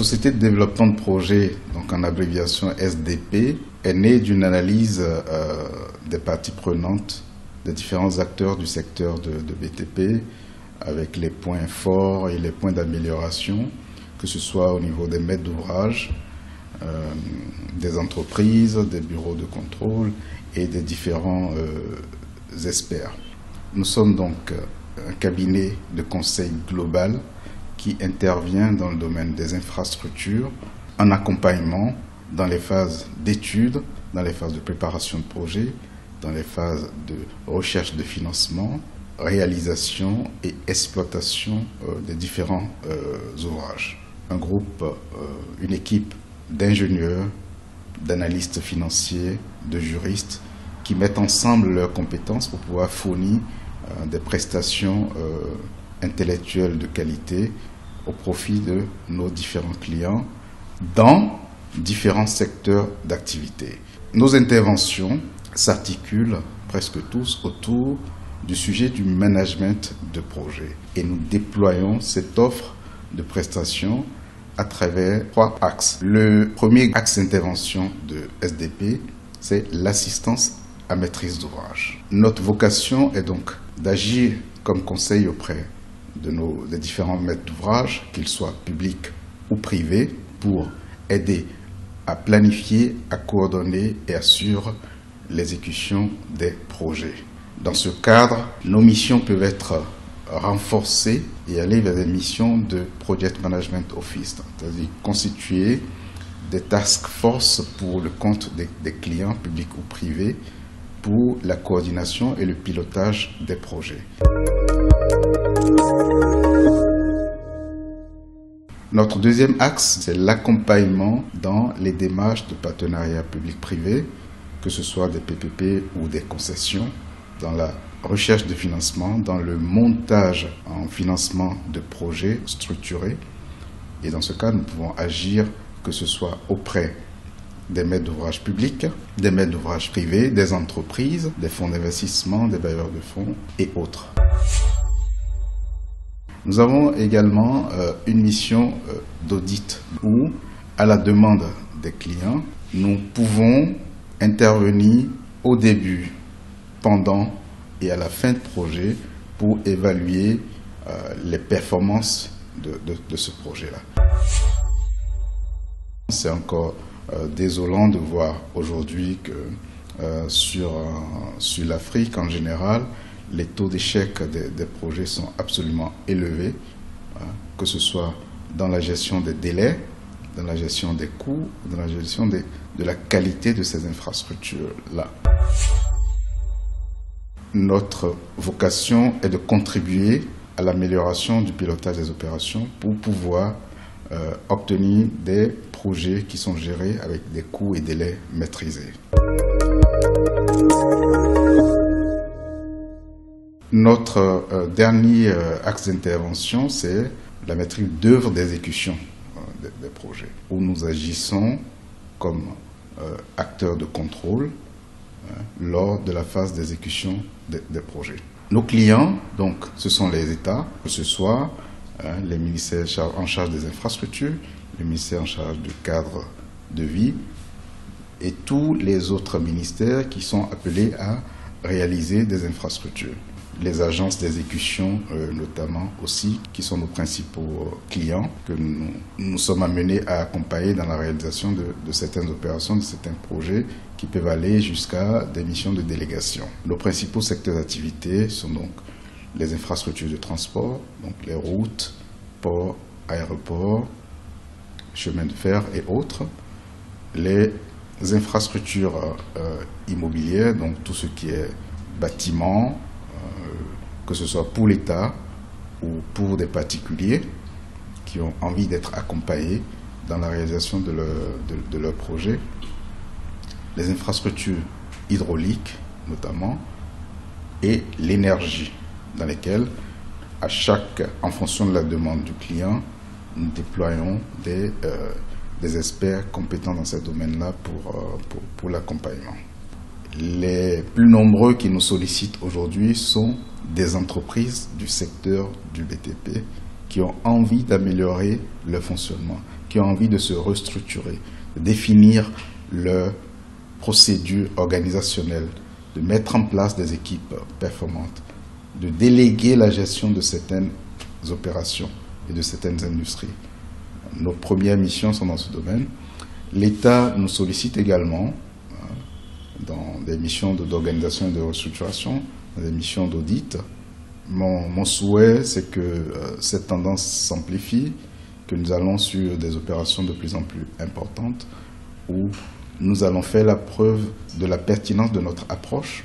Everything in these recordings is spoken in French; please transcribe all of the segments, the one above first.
société de développement de projet, donc en abréviation SDP, est née d'une analyse des parties prenantes, des différents acteurs du secteur de BTP, avec les points forts et les points d'amélioration, que ce soit au niveau des maîtres d'ouvrage, des entreprises, des bureaux de contrôle et des différents experts. Nous sommes donc un cabinet de conseil global qui intervient dans le domaine des infrastructures, en accompagnement dans les phases d'études, dans les phases de préparation de projet, dans les phases de recherche de financement, réalisation et exploitation des différents ouvrages. Un groupe, une équipe d'ingénieurs, d'analystes financiers, de juristes qui mettent ensemble leurs compétences pour pouvoir fournir des prestations intellectuelles de qualité au profit de nos différents clients dans différents secteurs d'activité. Nos interventions s'articulent presque tous autour du sujet du management de projet et nous déployons cette offre de prestations à travers 3 axes. Le premier axe d'intervention de SDP, c'est l'assistance à maîtrise d'ouvrage. Notre vocation est donc d'agir comme conseil auprès des différents maîtres d'ouvrage, qu'ils soient publics ou privés, pour aider à planifier, à coordonner et assurer l'exécution des projets. Dans ce cadre, nos missions peuvent être renforcées et aller vers des missions de Project Management Office, c'est-à-dire constituer des task force pour le compte des clients publics ou privés pour la coordination et le pilotage des projets. Notre deuxième axe, c'est l'accompagnement dans les démarches de partenariat public-privé, que ce soit des PPP ou des concessions, dans la recherche de financement, dans le montage en financement de projets structurés. Et dans ce cas, nous pouvons agir que ce soit auprès des maîtres d'ouvrage publics, des maîtres d'ouvrage privés, des entreprises, des fonds d'investissement, des bailleurs de fonds et autres. Nous avons également une mission d'audit où, à la demande des clients, nous pouvons intervenir au début, pendant et à la fin de projet pour évaluer les performances de ce projet-là. C'est encore désolant de voir aujourd'hui que sur l'Afrique en général, les taux d'échec des projets sont absolument élevés, que ce soit dans la gestion des délais, dans la gestion des coûts, dans la gestion de la qualité de ces infrastructures-là. Notre vocation est de contribuer à l'amélioration du pilotage des opérations pour pouvoir obtenir des projets qui sont gérés avec des coûts et délais maîtrisés. Notre dernier axe d'intervention, c'est la maîtrise d'œuvre d'exécution des projets, où nous agissons comme acteurs de contrôle lors de la phase d'exécution des projets. Nos clients, donc, ce sont les États, que ce soit les ministères en charge des infrastructures, le ministère en charge du cadre de vie et tous les autres ministères qui sont appelés à réaliser des infrastructures. Les agences d'exécution notamment aussi, qui sont nos principaux clients, que nous sommes amenés à accompagner dans la réalisation de certaines opérations, de certains projets qui peuvent aller jusqu'à des missions de délégation. Nos principaux secteurs d'activité sont donc les infrastructures de transport, donc les routes, ports, aéroports, chemins de fer et autres, les infrastructures immobilières, donc tout ce qui est bâtiments, que ce soit pour l'État ou pour des particuliers qui ont envie d'être accompagnés dans la réalisation de leurs projets. Les infrastructures hydrauliques notamment, et l'énergie, dans lesquelles, en fonction de la demande du client, nous déployons des experts compétents dans ce domaine-là pour l'accompagnement. Les plus nombreux qui nous sollicitent aujourd'hui sont des entreprises du secteur du BTP qui ont envie d'améliorer leur fonctionnement, qui ont envie de se restructurer, de définir leur procédure organisationnelle, de mettre en place des équipes performantes, de déléguer la gestion de certaines opérations et de certaines industries. Nos premières missions sont dans ce domaine. L'État nous sollicite également dans des missions d'organisation et de restructuration, dans des missions d'audit. Mon souhait, c'est que cette tendance s'amplifie, que nous allons sur des opérations de plus en plus importantes où nous allons faire la preuve de la pertinence de notre approche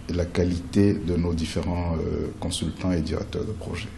et de la qualité de nos différents consultants et directeurs de projet.